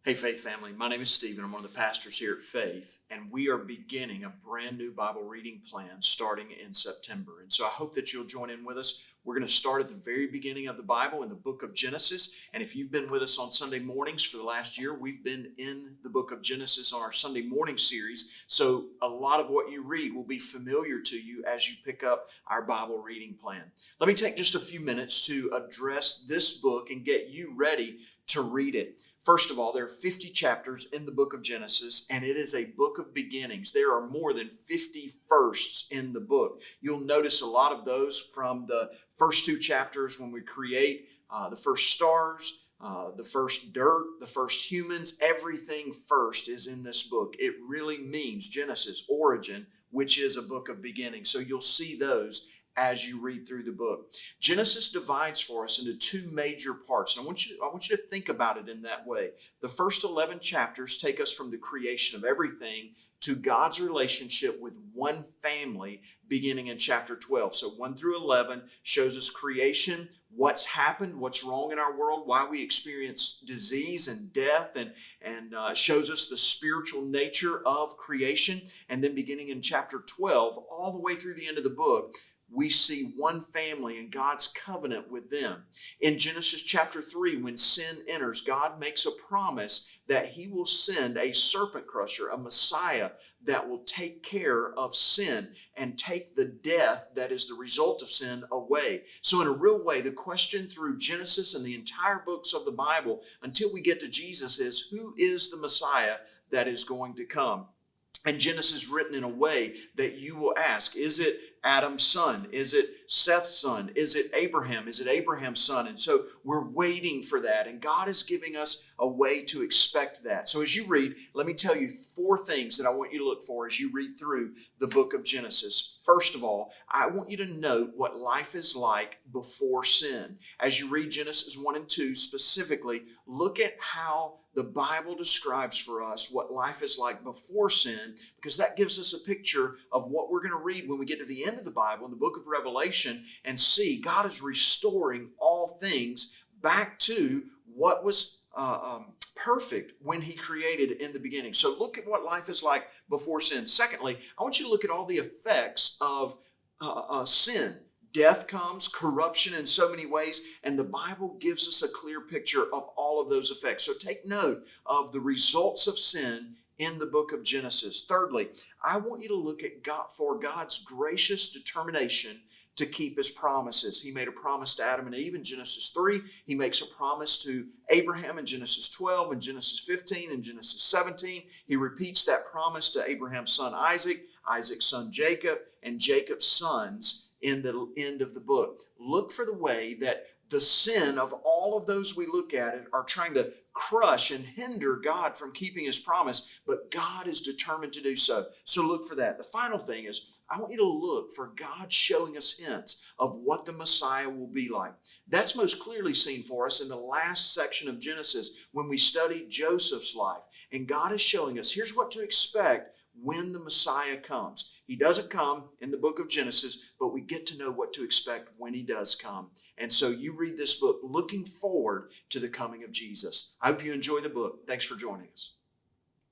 Hey, Faith family. My name is Stephen. I'm one of the pastors here at Faith, and we are beginning a brand new Bible reading plan starting in September. And so I hope that you'll join in with us. We're going to start at the very beginning of the Bible in the book of Genesis. And if you've been with us on Sunday mornings for the last year, we've been in the book of Genesis on our Sunday morning series. So a lot of what you read will be familiar to you as you pick up our Bible reading plan. Let me take just a few minutes to address this book and get you ready to read it. First of all, there are 50 chapters in the book of Genesis, and it is a book of beginnings. There are more than 50 firsts in the book. You'll notice a lot of those from the first two chapters when we create the first stars, the first dirt, the first humans. Everything first is in this book. It really means Genesis, origin, which is a book of beginnings. So you'll see those as you read through the book. Genesis divides for us into two major parts, and I want you to think about it in that way. The first 11 chapters take us from the creation of everything to God's relationship with one family beginning in chapter 12. So 1 through 11 shows us creation, what's happened, what's wrong in our world, why we experience disease and death, and shows us the spiritual nature of creation. And then beginning in chapter 12, all the way through the end of the book, we see one family and God's covenant with them. In Genesis chapter 3, when sin enters, God makes a promise that He will send a serpent crusher, a Messiah, that will take care of sin and take the death that is the result of sin away. So in a real way, the question through Genesis and the entire books of the Bible until we get to Jesus is, who is the Messiah that is going to come? And Genesis is written in a way that you will ask, is it Adam's son? Is it Seth's son? Is it Abraham? Is it Abraham's son? And so we're waiting for that. And God is giving us a way to expect that. So as you read, let me tell you 4 things that I want you to look for as you read through the book of Genesis. First of all, I want you to note what life is like before sin. As you read Genesis 1 and 2 specifically, look at how the Bible describes for us what life is like before sin, because that gives us a picture of what we're going to read when we get to the end of the Bible in the book of Revelation and see God is restoring all things back to what was perfect when He created in the beginning. So look at what life is like before sin. Secondly, I want you to look at all the effects of sin. Death comes, corruption in so many ways, and the Bible gives us a clear picture of all of those effects. So take note of the results of sin in the book of Genesis. Thirdly, I want you to look at God's gracious determination to keep His promises. He made a promise to Adam and Eve in Genesis 3. He makes a promise to Abraham in Genesis 12, in Genesis 15, in Genesis 17. He repeats that promise to Abraham's son Isaac, Isaac's son Jacob, and Jacob's sons in the end of the book. Look for the way that the sin of all of those we look at are trying to crush and hinder God from keeping His promise, but God is determined to do so. So look for that. The final thing is, I want you to look for God showing us hints of what the Messiah will be like. That's most clearly seen for us in the last section of Genesis when we study Joseph's life. And God is showing us, here's what to expect when the Messiah comes. He doesn't come in the book of Genesis, but we get to know what to expect when He does come. And so you read this book looking forward to the coming of Jesus. I hope you enjoy the book. Thanks for joining us.